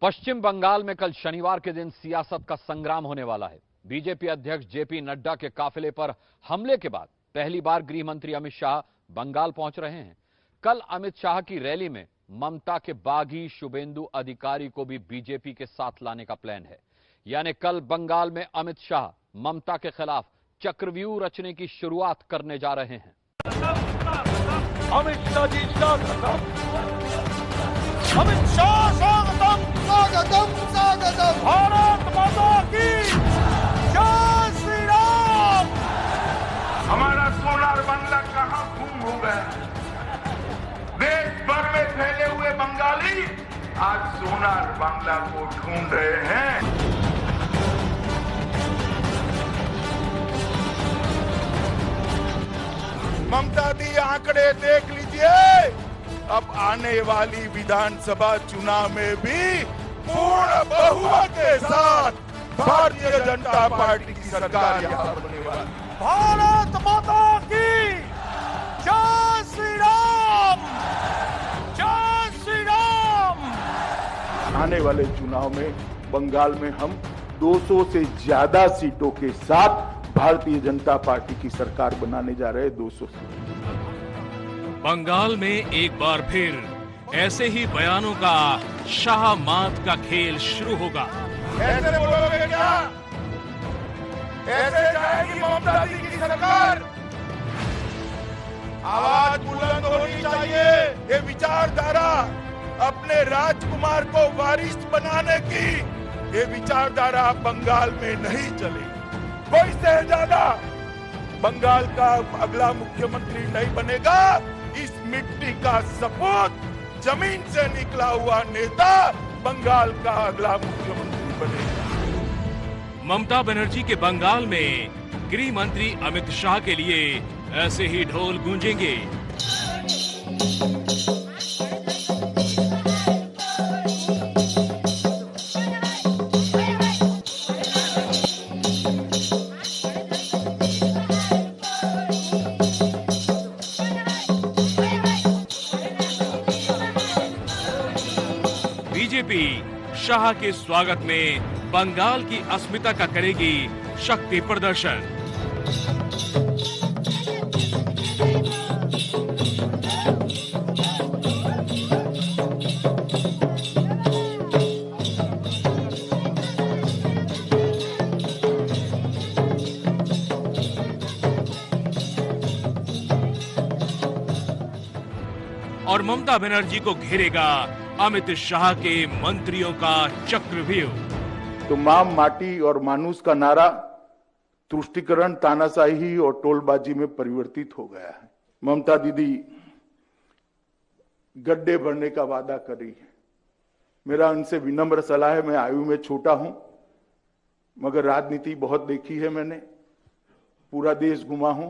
पश्चिम बंगाल में कल शनिवार के दिन सियासत का संग्राम होने वाला है। बीजेपी अध्यक्ष जेपी नड्डा के काफिले पर हमले के बाद पहली बार गृह मंत्री अमित शाह बंगाल पहुंच रहे हैं। कल अमित शाह की रैली में ममता के बागी शुभेंदु अधिकारी को भी बीजेपी के साथ लाने का प्लान है। यानी कल बंगाल में अमित शाह ममता के खिलाफ चक्रव्यूह रचने की शुरुआत करने जा रहे हैं। अमित शाह जी स्वागतम, अमित शाह स्वागतम, स्वागतम, स्वागतम, भारत माता की जय श्री राम। हमारा सोनार बांग्ला कहां गुम हो गया? देश भर में फैले हुए बंगाली आज सोनार बांग्ला को ढूंढ रहे हैं। ममता दी आंकड़े देख लीजिए, अब आने वाली विधानसभा चुनाव में भी पूर्ण बहुमत के साथ भारतीय जनता पार्टी की सरकार यहाँ बनने वाली। भारत माता की जय श्री राम, जय श्री राम। आने वाले चुनाव में बंगाल में हम 200 से ज्यादा सीटों के साथ भारतीय जनता पार्टी की सरकार बनाने जा रहे हैं। 200 सीट। बंगाल में एक बार फिर ऐसे ही बयानों का शाह मात का खेल शुरू होगा। ऐसे बोलोगे क्या? ऐसे जाएगी ममता दी की सरकार? आवाज बुलंद होनी चाहिए। ये विचारधारा अपने राजकुमार को वारिस बनाने की, ये विचारधारा बंगाल में नहीं चलेगी। कोई शहजादा बंगाल का अगला मुख्यमंत्री नहीं बनेगा। इस मिट्टी का सपूत, जमीन से निकला हुआ नेता बंगाल का अगला मुख्यमंत्री बनेगा। ममता बनर्जी के बंगाल में गृह मंत्री अमित शाह के लिए ऐसे ही ढोल गूंजेंगे। बीजेपी शाह के स्वागत में बंगाल की अस्मिता का करेगी शक्ति प्रदर्शन। और ममता बनर्जी को घेरेगा अमित शाह के मंत्रियों का चक्रव्यूह। तो माम माटी और मानुस का नारा तुष्टिकरण, तानाशाही और टोलबाजी में परिवर्तित हो गया है। ममता दीदी गड्ढे भरने का वादा कर रही है। मेरा उनसे विनम्र सलाह है, मैं आयु में छोटा हूं मगर राजनीति बहुत देखी है मैंने, पूरा देश घुमा हूं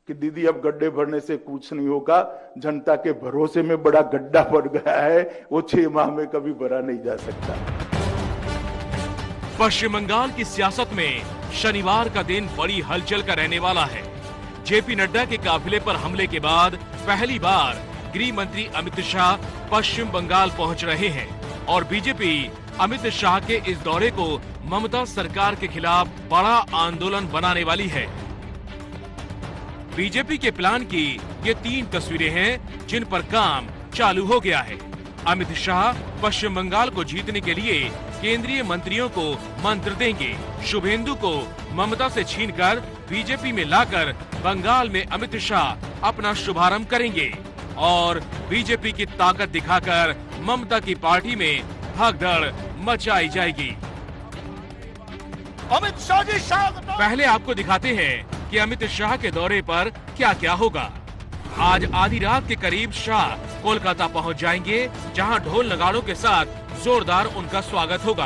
कि दीदी अब गड्ढे भरने से कुछ नहीं होगा। जनता के भरोसे में बड़ा गड्ढा भर गया है, वो 6 माह में कभी भरा नहीं जा सकता। पश्चिम बंगाल की सियासत में शनिवार का दिन बड़ी हलचल का रहने वाला है। जेपी नड्डा के काफिले पर हमले के बाद पहली बार गृह मंत्री अमित शाह पश्चिम बंगाल पहुंच रहे हैं और बीजेपी अमित शाह के इस दौरे को ममता सरकार के खिलाफ बड़ा आंदोलन बनाने वाली है। बीजेपी के प्लान की ये 3 तस्वीरें हैं जिन पर काम चालू हो गया है। अमित शाह पश्चिम बंगाल को जीतने के लिए केंद्रीय मंत्रियों को मंत्र देंगे। शुभेंदु को ममता से छीनकर बीजेपी में लाकर बंगाल में अमित शाह अपना शुभारंभ करेंगे और बीजेपी की ताकत दिखाकर ममता की पार्टी में भगदड़ मचाई जाएगी। अमित शाह जी स्वागतम। पहले आपको दिखाते हैं कि अमित शाह के दौरे पर क्या क्या होगा। आज आधी रात के करीब शाह कोलकाता पहुंच जाएंगे, जहां ढोल नगाड़ों के साथ जोरदार उनका स्वागत होगा।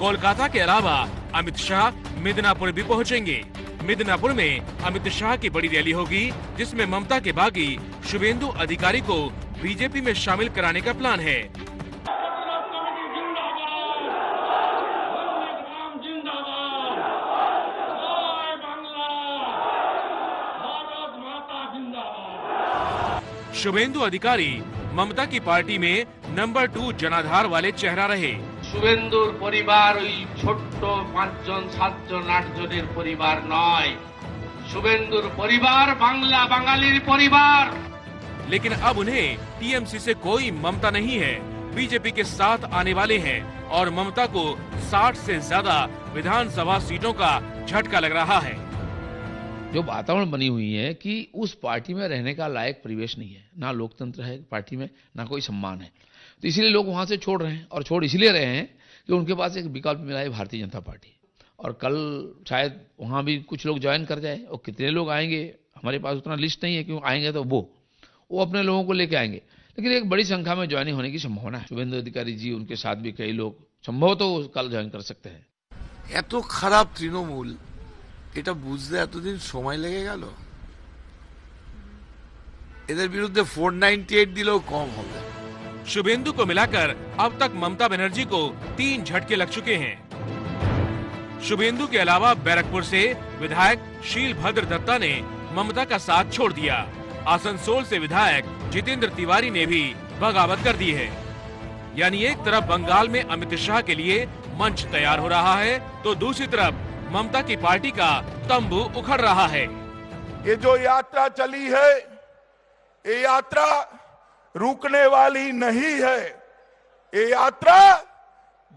कोलकाता के अलावा अमित शाह मिदनापुर भी पहुंचेंगे। मिदनापुर में अमित शाह की बड़ी रैली होगी, जिसमें ममता के बागी शुभेंदु अधिकारी को बीजेपी में शामिल कराने का प्लान है। शुभेंदु अधिकारी ममता की पार्टी में नंबर 2 जनाधार वाले चेहरा रहे। শুভেন্দুর পরিবার ওই ছোট্ট 5 জন 7 জন 8 জনের পরিবার নয়, শুভেন্দুর পরিবার বাংলা বাঙালির পরিবার। लेकिन अब उन्हें टीएमसी से कोई ममता नहीं है, बीजेपी के साथ आने वाले हैं और ममता को 60 से ज्यादा विधानसभा सीटों का झटका लग रहा है। जो वातावरण बनी हुई है कि उस पार्टी में रहने का लायक परिवेश नहीं है, ना लोकतंत्र है पार्टी में, ना कोई सम्मान है, तो इसीलिए लोग वहां से छोड़ रहे हैं। और छोड़ इसलिए रहे हैं कि उनके पास एक विकल्प मिला है भारतीय जनता पार्टी, और कल शायद वहां भी कुछ लोग ज्वाइन कर जाए। और कितने लोग आएंगे हमारे पास उतना लिस्ट नहीं है, क्यों आएंगे तो वो अपने लोगों को लेके आएंगे, लेकिन एक बड़ी संख्या में ज्वाइनिंग होने की संभावना है। शुभेंदु अधिकारी जी, उनके साथ भी कई लोग संभव तो कल ज्वाइन कर सकते हैं। এত খারাপ তৃণমূল, এটা বুঝতে এতদিন সময় লেগে গেল। এদের বিরুদ্ধে 498 দিলেও কম হবে। शुभेंदु को मिलाकर अब तक ममता बनर्जी को 3 झटके लग चुके हैं। शुभेंदु के अलावा बैरकपुर से विधायक शीलभद्र दत्ता ने ममता का साथ छोड़ दिया। आसनसोल से विधायक जितेंद्र तिवारी ने भी बगावत कर दी है। यानी एक तरफ बंगाल में अमित शाह के लिए मंच तैयार हो रहा है, तो दूसरी तरफ ममता की पार्टी का तंबू उखड़ रहा है। ये जो यात्रा चली है, ये यात्रा रुकने वाली नहीं है। ये यात्रा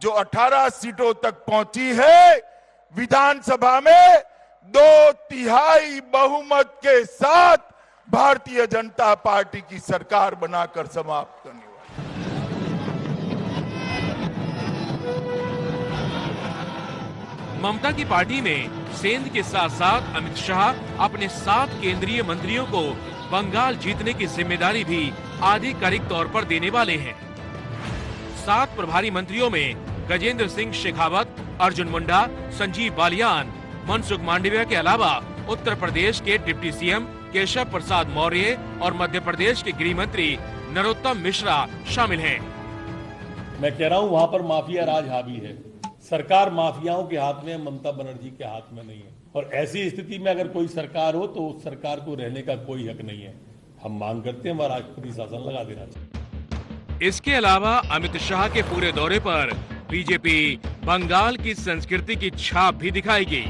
जो 18 सीटों तक पहुंची है, विधानसभा में 2/3 बहुमत के साथ भारतीय जनता पार्टी की सरकार बनाकर समाप्त करने वाली। ममता की पार्टी में सेंध के साथ साथ अमित शाह अपने 7 केंद्रीय मंत्रियों को बंगाल जीतने की जिम्मेदारी भी आधिकारिक तौर पर देने वाले हैं। 7 प्रभारी मंत्रियों में गजेंद्र सिंह शेखावत, अर्जुन मुंडा, संजीव बालियान, मनसुख मांडविया के अलावा उत्तर प्रदेश के डिप्टी सीएम केशव प्रसाद मौर्य और मध्य प्रदेश के गृह मंत्री नरोत्तम मिश्रा शामिल हैं। मैं कह रहा हूं वहां पर माफिया राज हावी है। सरकार माफियाओं के हाथ में, ममता बनर्जी के हाथ में नहीं है। और ऐसी स्थिति में अगर कोई सरकार हो तो उस सरकार को रहने का कोई हक नहीं है। हम मांग करते हैं वहां राष्ट्रपति शासन लगा देना चाहिए। इसके अलावा अमित शाह के पूरे दौरे पर बीजेपी बंगाल की संस्कृति की छाप भी दिखाएगी।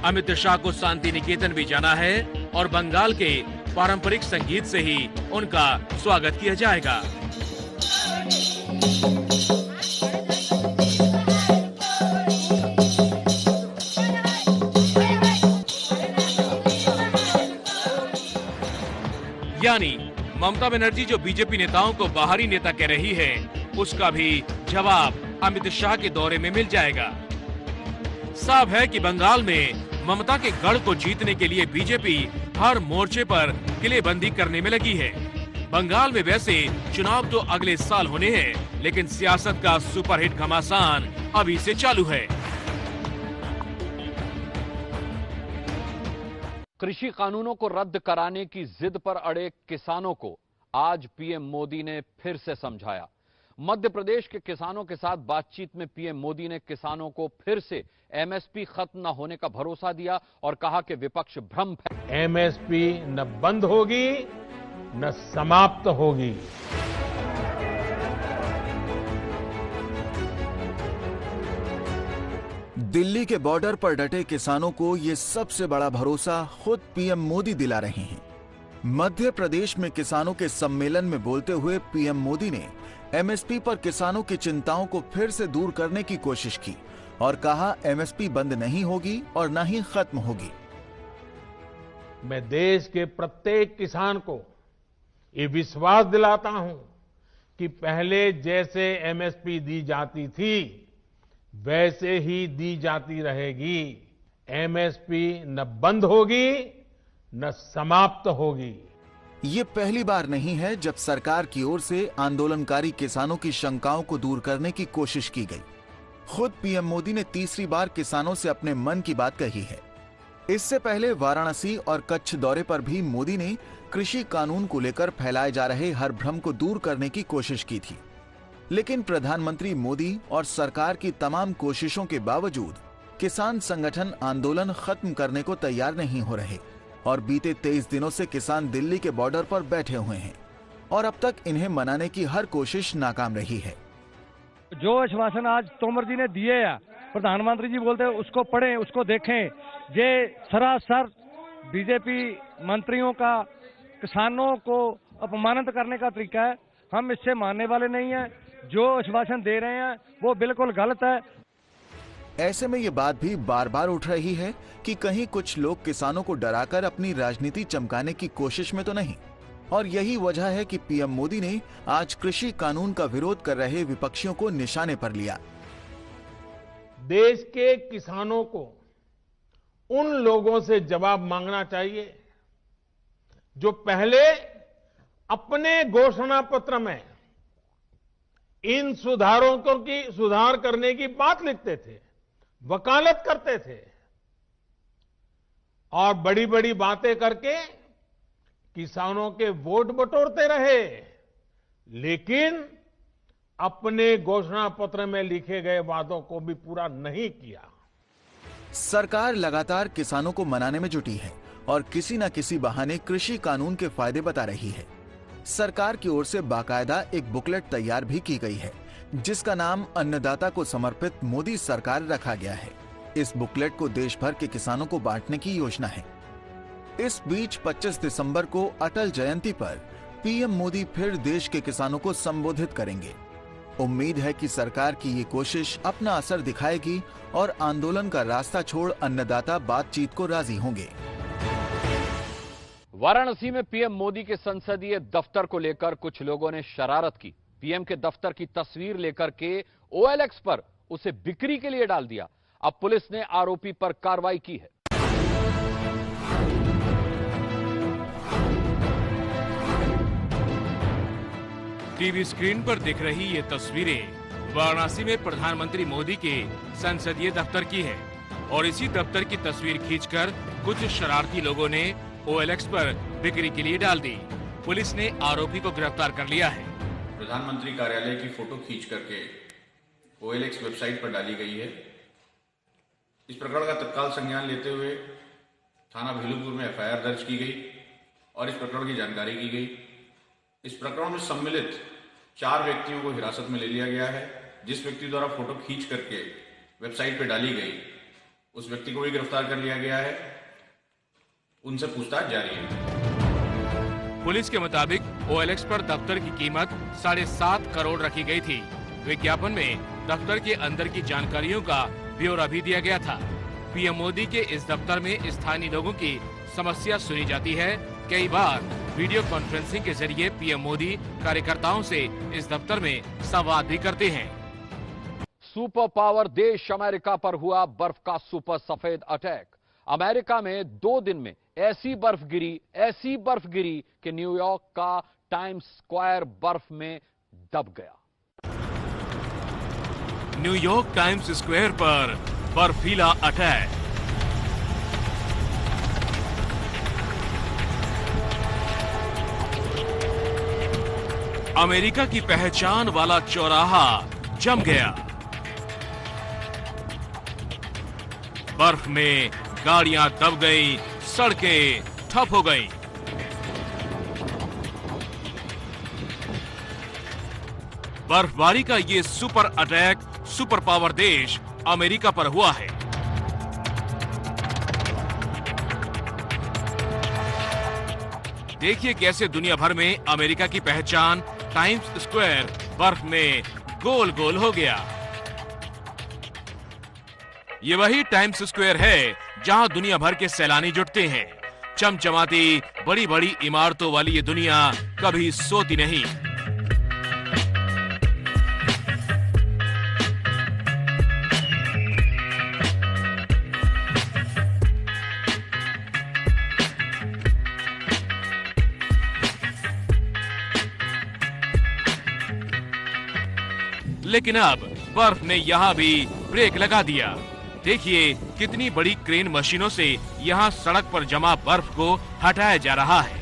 अमित शाह को शांति निकेतन भी जाना है और बंगाल के पारंपरिक संगीत से ही उनका स्वागत किया जाएगा। यानी ममता बनर्जी जो बीजेपी नेताओं को बाहरी नेता कह रही है, उसका भी जवाब अमित शाह के दौरे में मिल जाएगा। साफ है कि बंगाल में ममता के गढ़ को जीतने के लिए बीजेपी हर मोर्चे पर किलेबंदी करने में लगी है। बंगाल में वैसे चुनाव तो अगले साल होने हैं, लेकिन सियासत का सुपरहिट घमासान अभी से चालू है। कृषि कानूनों को रद्द कराने की जिद पर अड़े किसानों को आज पीएम मोदी ने फिर से समझाया। मध्य प्रदेश के किसानों के साथ बातचीत में पीएम मोदी ने किसानों को फिर से एमएसपी खत्म न होने का भरोसा दिया और कहा कि विपक्ष भ्रम है। एमएसपी न बंद होगी न समाप्त होगी। दिल्ली के बॉर्डर पर डटे किसानों को ये सबसे बड़ा भरोसा खुद पीएम मोदी दिला रहे हैं। मध्य प्रदेश में किसानों के सम्मेलन में बोलते हुए पीएम मोदी ने एमएसपी पर किसानों की चिंताओं को फिर से दूर करने की कोशिश की और कहा एमएसपी बंद नहीं होगी और न ही खत्म होगी। मैं देश के प्रत्येक किसान को ये विश्वास दिलाता हूं कि पहले जैसे एमएसपी दी जाती थी वैसे ही दी जाती रहेगी। एमएसपी न बंद होगी न समाप्त होगी। ये पहली बार नहीं है जब सरकार की ओर से आंदोलनकारी किसानों की शंकाओं को दूर करने की कोशिश की गई। खुद पीएम मोदी ने तीसरी बार किसानों से अपने मन की बात कही है। इससे पहले वाराणसी और कच्छ दौरे पर भी मोदी ने कृषि कानून को लेकर फैलाए जा रहे हर भ्रम को दूर करने की कोशिश की थी। लेकिन प्रधानमंत्री मोदी और सरकार की तमाम कोशिशों के बावजूद किसान संगठन आंदोलन खत्म करने को तैयार नहीं हो रहे और बीते 23 दिनों से किसान दिल्ली के बॉर्डर पर बैठे हुए हैं और अब तक इन्हें मनाने की हर कोशिश नाकाम रही है। जो आश्वासन आज तोमर जी ने दिए हैं, प्रधानमंत्री जी बोलते हैं उसको पढ़ें, उसको देखें। ये सरासर बीजेपी मंत्रियों का किसानों को अपमानित करने का तरीका है। हम इससे मानने वाले नहीं हैं। जो आश्वासन दे रहे हैं वो बिल्कुल गलत है। ऐसे में ये बात भी बार बार उठ रही है कि कहीं कुछ लोग किसानों को डराकर अपनी राजनीति चमकाने की कोशिश में तो नहीं। और यही वजह है कि पीएम मोदी ने आज कृषि कानून का विरोध कर रहे विपक्षियों को निशाने पर लिया। देश के किसानों को उन लोगों से जवाब मांगना चाहिए जो पहले अपने घोषणा पत्र में इन सुधार करने की बात लिखते थे, वकालत करते थे और बड़ी बड़ी बातें करके किसानों के वोट बटोरते रहे, लेकिन अपने घोषणा पत्र में लिखे गए वादों को भी पूरा नहीं किया। सरकार लगातार किसानों को मनाने में जुटी है और किसी न किसी बहाने कृषि कानून के फायदे बता रही है। सरकार की ओर से बाकायदा एक बुकलेट तैयार भी की गई है जिसका नाम अन्नदाता को समर्पित मोदी सरकार रखा गया है। इस बुकलेट को देश भर के किसानों को बांटने की योजना है। इस बीच 25 दिसंबर को अटल जयंती पर पीएम मोदी फिर देश के किसानों को संबोधित करेंगे। उम्मीद है कि सरकार की ये कोशिश अपना असर दिखाएगी और आंदोलन का रास्ता छोड़ अन्नदाता बातचीत को राजी होंगे। वाराणसी में पीएम मोदी के संसदीय दफ्तर को लेकर कुछ लोगों ने शरारत की। पीएम के दफ्तर की तस्वीर लेकर के OLX पर उसे बिक्री के लिए डाल दिया। अब पुलिस ने आरोपी पर कार्रवाई की है। टीवी स्क्रीन पर दिख रही ये तस्वीरें वाराणसी में प्रधानमंत्री मोदी के संसदीय दफ्तर की है और इसी दफ्तर की तस्वीर खींचकर कुछ शरारती लोगों ने OLX पर बिक्री के लिए डाल दी। पुलिस ने आरोपी को गिरफ्तार कर लिया है। प्रधानमंत्री कार्यालय की फोटो खींच करके OLX वेबसाइट पर डाली गई है। इस प्रकरण का तत्काल संज्ञान लेते हुए थाना भेलूपुर में FIR दर्ज की गई और इस प्रकरण की जानकारी की गई। इस प्रकरण में सम्मिलित 4 व्यक्तियों को हिरासत में ले लिया गया है। जिस व्यक्ति द्वारा फोटो खींच करके वेबसाइट पर डाली गई उस व्यक्ति को भी गिरफ्तार कर लिया गया है। उनसे पूछताछ जारी है। पुलिस के मुताबिक OLX पर दफ्तर की कीमत 7.5 करोड़ रखी गई थी। विज्ञापन में दफ्तर के अंदर की जानकारियों का ब्यौरा भी दिया गया था। पीएम मोदी के इस दफ्तर में स्थानीय लोगों की समस्या सुनी जाती है। कई बार वीडियो कॉन्फ्रेंसिंग के जरिए पीएम मोदी कार्यकर्ताओं से इस दफ्तर में संवाद भी करते हैं। सुपर पावर देश अमेरिका पर हुआ बर्फ का सुपर सफेद अटैक। अमेरिका में 2 दिन में ऐसी बर्फ गिरी कि न्यूयॉर्क का टाइम्स स्क्वायर बर्फ में दब गया। न्यूयॉर्क टाइम्स स्क्वायर पर बर्फीला अटैक। अमेरिका की पहचान वाला चौराहा जम गया। बर्फ में गाड़ियां दब गईं, सड़कें ठप हो गईं। बर्फबारी का ये सुपर अटैक सुपर पावर देश अमेरिका पर हुआ है। देखिए कैसे दुनिया भर में अमेरिका की पहचान टाइम्स स्क्वायर बर्फ में गोल गोल हो गया। ये वही टाइम्स स्क्वायर है जहां दुनिया भर के सैलानी जुटते हैं। चमचमाती बड़ी बड़ी इमारतों वाली ये दुनिया कभी सोती नहीं। लेकिन अब बर्फ ने यहां भी ब्रेक लगा दिया। देखिए कितनी बड़ी क्रेन मशीनों से यहाँ सड़क पर जमा बर्फ को हटाया जा रहा है।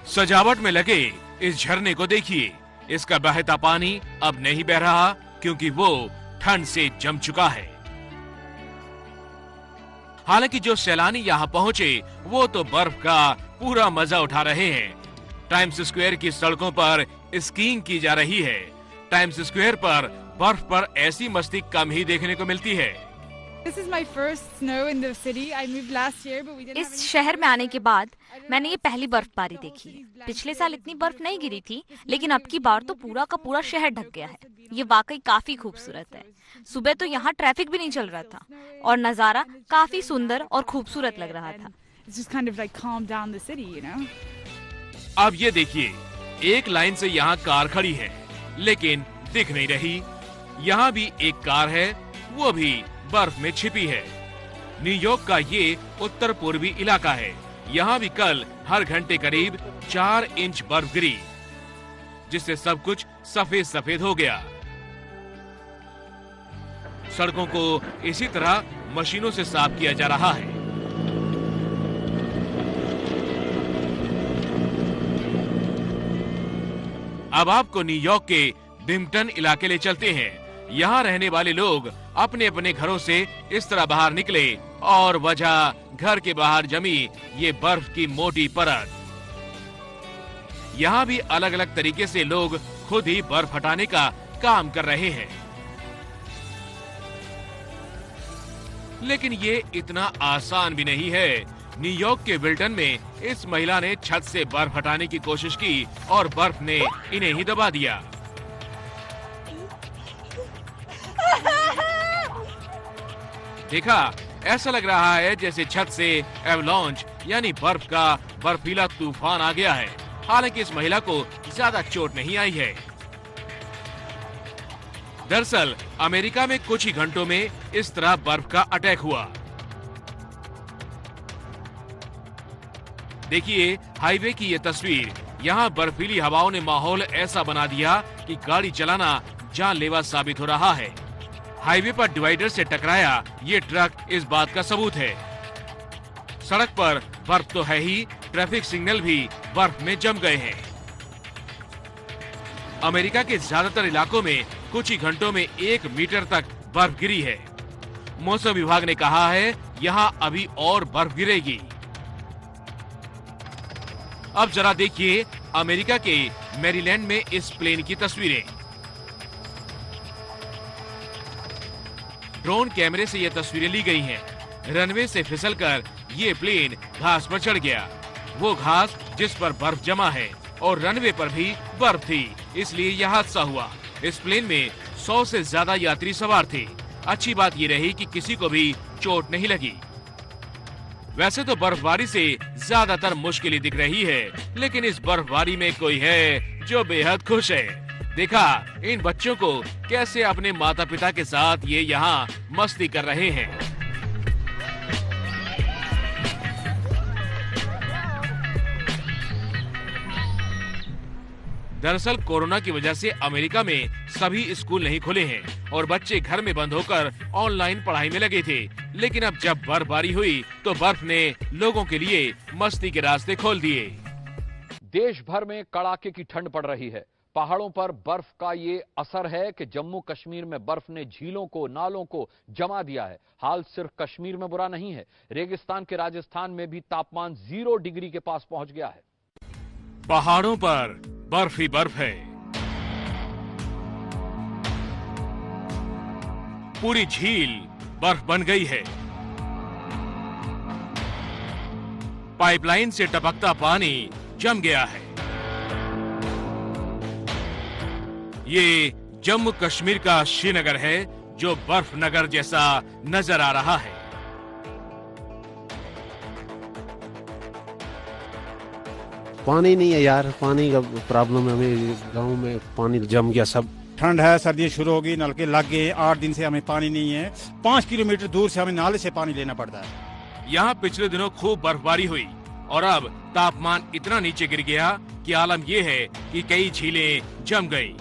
सजावट में लगे इस झरने को देखिए, इसका बहता पानी अब नहीं बह रहा क्योंकि वो ठंड से जम चुका है। हालांकि जो सैलानी यहाँ पहुँचे वो तो बर्फ का पूरा मजा उठा रहे हैं। टाइम्स स्क्वायर की सड़कों पर स्कीइंग की जा रही है। टाइम्स स्क्वायर पर बर्फ पर ऐसी मस्ती कम ही देखने को मिलती है। इस शहर में आने के बाद मैंने ये पहली बर्फबारी देखी। पिछले साल इतनी बर्फ नहीं गिरी थी, लेकिन अब की बार तो पूरा का पूरा शहर ढक गया है। ये वाकई काफी खूबसूरत है। सुबह तो यहाँ ट्रैफिक भी नहीं चल रहा था और नजारा काफी सुंदर और खूबसूरत लग रहा था। अब ये देखिए, एक लाइन से यहाँ कार खड़ी है लेकिन दिख नहीं रही। यहाँ भी एक कार है, वो भी बर्फ में छिपी है। न्यूयॉर्क का ये उत्तर पूर्वी इलाका है। यहाँ भी कल हर घंटे करीब 4 इंच बर्फ गिरी, जिससे सब कुछ सफेद सफेद हो गया। सड़कों को इसी तरह मशीनों से साफ किया जा रहा है। अब आपको न्यूयॉर्क के बिम्पटन इलाके ले चलते हैं। यहाँ रहने वाले लोग अपने अपने घरों से इस तरह बाहर निकले और वजह घर के बाहर जमी ये बर्फ की मोटी परत। यहाँ भी अलग अलग तरीके से लोग खुद ही बर्फ हटाने का काम कर रहे हैं, लेकिन ये इतना आसान भी नहीं है। न्यूयॉर्क के विल्टन में इस महिला ने छत से बर्फ हटाने की कोशिश की और बर्फ ने इन्हें ही दबा दिया। देखा, ऐसा लग रहा है जैसे छत से एवलांच यानी बर्फ का बर्फीला तूफान आ गया है। हालांकि इस महिला को ज्यादा चोट नहीं आई है। दरअसल अमेरिका में कुछ ही घंटों में इस तरह बर्फ का अटैक हुआ। देखिए हाईवे की ये तस्वीर। यहाँ बर्फीली हवाओं ने माहौल ऐसा बना दिया कि गाड़ी चलाना जानलेवा साबित हो रहा है। हाईवे पर डिवाइडर से टकराया ये ट्रक इस बात का सबूत है। सड़क पर बर्फ तो है ही, ट्रैफिक सिग्नल भी बर्फ में जम गए हैं। अमेरिका के ज्यादातर इलाकों में कुछ ही घंटों में 1 मीटर तक बर्फ गिरी है। मौसम विभाग ने कहा है यहाँ अभी और बर्फ गिरेगी। अब जरा देखिए अमेरिका के मैरीलैंड में इस प्लेन की तस्वीरें। ड्रोन कैमरे से ये तस्वीरें ली गई हैं। रनवे से फिसलकर ये प्लेन घास पर चढ़ गया। वो घास जिस पर बर्फ जमा है और रनवे पर भी बर्फ थी, इसलिए यह हादसा हुआ। इस प्लेन में 100 से ज्यादा यात्री सवार थे। अच्छी बात ये रही कि किसी को भी चोट नहीं लगी। वैसे तो बर्फबारी से ज्यादातर मुश्किलें दिख रही है, लेकिन इस बर्फबारी में कोई है जो बेहद खुश है। देखा इन बच्चों को कैसे अपने माता पिता के साथ ये यहाँ मस्ती कर रहे हैं। दरअसल कोरोना की वजह से अमेरिका में सभी स्कूल नहीं खुले हैं और बच्चे घर में बंद होकर ऑनलाइन पढ़ाई में लगे थे। लेकिन अब जब बर्फबारी हुई तो बर्फ ने लोगों के लिए मस्ती के रास्ते खोल दिए। देश भर में कड़ाके की ठंड पड़ रही है। पहाड़ों पर बर्फ का ये असर है कि जम्मू कश्मीर में बर्फ ने झीलों को, नालों को जमा दिया है। हाल सिर्फ कश्मीर में बुरा नहीं है, रेगिस्तान के राजस्थान में भी तापमान 0 डिग्री के पास पहुंच गया है। पहाड़ों पर बर्फ ही बर्फ है। पूरी झील बर्फ बन गई है। पाइपलाइन से टपकता पानी जम गया है। ये जम्मू कश्मीर का श्रीनगर है जो बर्फ नगर जैसा नजर आ रहा है। पानी नहीं है यार, पानी का प्रॉब्लम है हमें गांव में। पानी जम गया सब। ठंड है, सर्दी शुरू होगी, नलके लग गए। 8 दिन से हमें पानी नहीं है। 5 किलोमीटर दूर से हमें नाले से पानी लेना पड़ता है। यहाँ पिछले दिनों खूब बर्फबारी हुई और अब तापमान इतना नीचे गिर गया कि आलम यह है कि कई झीलें जम गई।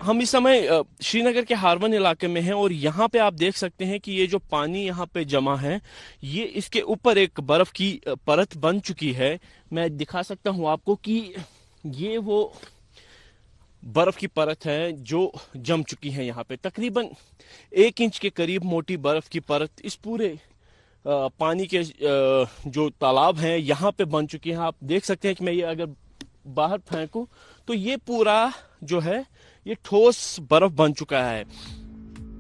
हम इस समय श्रीनगर के हारवन इलाके में हैं और यहाँ पे आप देख सकते हैं कि ये जो पानी यहाँ पे जमा है, ये इसके ऊपर एक बर्फ की परत बन चुकी है। मैं दिखा सकता हूँ आपको कि ये वो बर्फ की परत है जो जम चुकी है। यहाँ पे तकरीबन 1 इंच के करीब मोटी बर्फ की परत इस पूरे पानी के जो तालाब हैं यहाँ पे बन चुकी है। आप देख सकते हैं कि मैं ये अगर बाहर फेंकूं तो ये पूरा जो है ये ठोस बर्फ बन चुका है।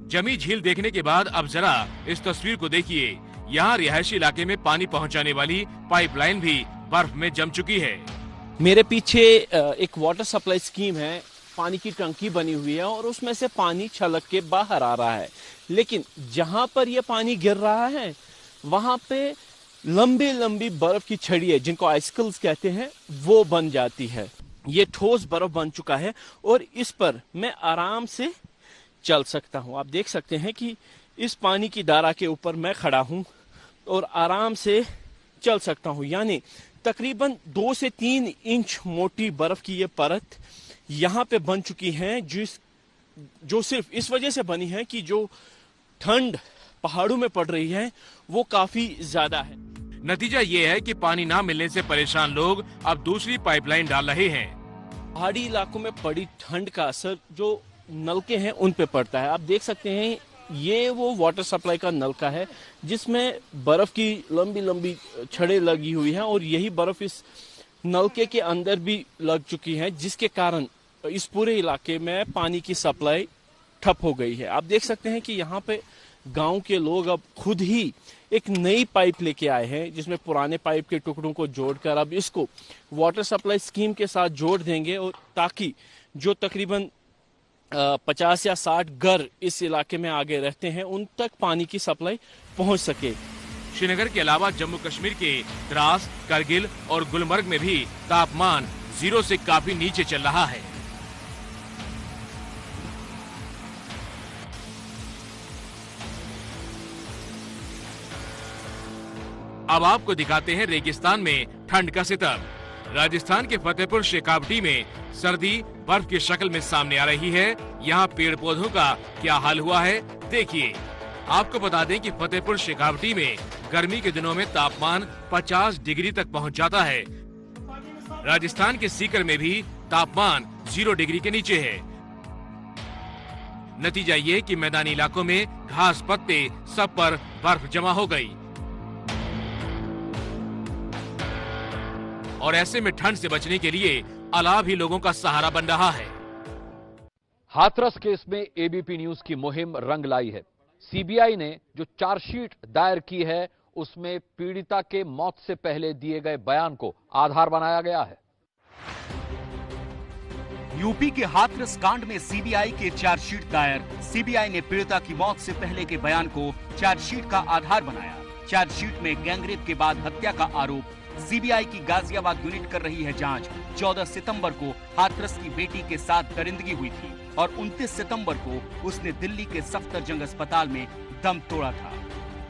जमी झील देखने के बाद अब जरा इस तस्वीर को देखिए। यहाँ रिहायशी इलाके में पानी पहुँचाने वाली पाइपलाइन भी बर्फ में जम चुकी है। मेरे पीछे एक वाटर सप्लाई स्कीम है, पानी की टंकी बनी हुई है और उसमें से पानी छलक के बाहर आ रहा है। लेकिन जहां पर यह पानी गिर रहा है वहां पे लंबी लंबी बर्फ की छड़ियां, जिनको आइसकल्स कहते हैं, वो बन जाती है। ये ठोस बर्फ बन चुका है और इस पर मैं आराम से चल सकता हूं। आप देख सकते हैं कि इस पानी की धारा के ऊपर मैं खड़ा हूं और आराम से चल सकता हूं। यानी तकरीबन 2 से 3 इंच मोटी बर्फ की ये परत यहाँ पे बन चुकी है, जो सिर्फ इस वजह से बनी है कि जो ठंड पहाड़ों में पड़ रही है वो काफी ज्यादा है। नतीजा ये है कि पानी ना मिलने से परेशान लोग अब दूसरी पाइपलाइन डाल रहे हैं। पहाड़ी इलाकों में पड़ी ठंड का असर जो नलके हैं उन पे पड़ता है। आप देख सकते हैं ये वो वाटर सप्लाई का नलका है जिसमें बर्फ की लंबी लंबी छड़ें लगी हुई हैं और यही बर्फ इस नलके के अंदर भी लग चुकी है, जिसके कारण इस पूरे इलाके में पानी की सप्लाई ठप हो गई है। आप देख सकते हैं कि यहाँ पे गांव के लोग अब खुद ही एक नई पाइप लेके आए हैं जिसमें पुराने पाइप के टुकड़ों को जोड़कर अब इसको वाटर सप्लाई स्कीम के साथ जोड़ देंगे और ताकि जो तकरीबन 50 या 60 घर इस इलाके में आगे रहते हैं उन तक पानी की सप्लाई पहुंच सके। श्रीनगर के अलावा जम्मू कश्मीर के द्रास, करगिल और गुलमर्ग में भी तापमान 0 से काफी नीचे चल रहा है। अब आपको दिखाते हैं रेगिस्तान में ठंड का सितम। राजस्थान के फतेहपुर शेखावटी में सर्दी बर्फ की शक्ल में सामने आ रही है। यहाँ पेड़ पौधों का क्या हाल हुआ है देखिए। आपको बता दें कि फतेहपुर शेखावटी में गर्मी के दिनों में तापमान 50 डिग्री तक पहुँच जाता है। राजस्थान के सीकर में भी तापमान 0 डिग्री के नीचे है। नतीजा ये कि मैदानी इलाकों में घास पत्ते सब पर बर्फ जमा हो गई और ऐसे में ठंड से बचने के लिए अलाव ही लोगों का सहारा बन रहा है। हाथरस केस में एबीपी न्यूज की मुहिम रंग लाई है। सीबीआई ने जो चार्जशीट दायर की है उसमें पीड़िता के मौत से पहले दिए गए बयान को आधार बनाया गया है। यूपी के हाथरस कांड में सीबीआई के चार्जशीट दायर। सीबीआई ने पीड़िता की मौत से पहले के बयान को चार्जशीट का आधार बनाया। चार्जशीट में गैंगरेप के बाद हत्या का आरोप। सीबीआई की गाजियाबाद यूनिट कर रही है जांच। 14 सितंबर को हाथरस की बेटी के साथ दरिंदगी हुई थी और 29 सितंबर को उसने दिल्ली के सफदरजंग अस्पताल में दम तोड़ा था।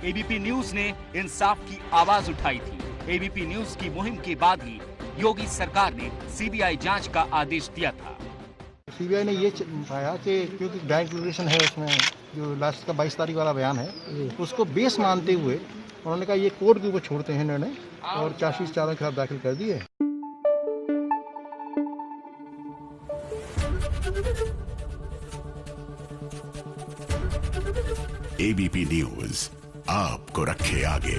एबीपी न्यूज ने इंसाफ की आवाज उठाई थी। एबीपी न्यूज की मुहिम के बाद ही योगी सरकार ने सीबीआई जांच का आदेश दिया था। सीबीआई ने ये पाया कि क्योंकि बैंक डिक्लेरेशन है उसमें जो लास्ट का 22 तारीख वाला बयान है उसको बेस मानते हुए उन्होंने कहा ये कोर्ट के ऊपर छोड़ते हैं निर्णय और चार्जशीट चारों के खिलाफ दाखिल कर दिए। एबीपी न्यूज आपको रखे आगे।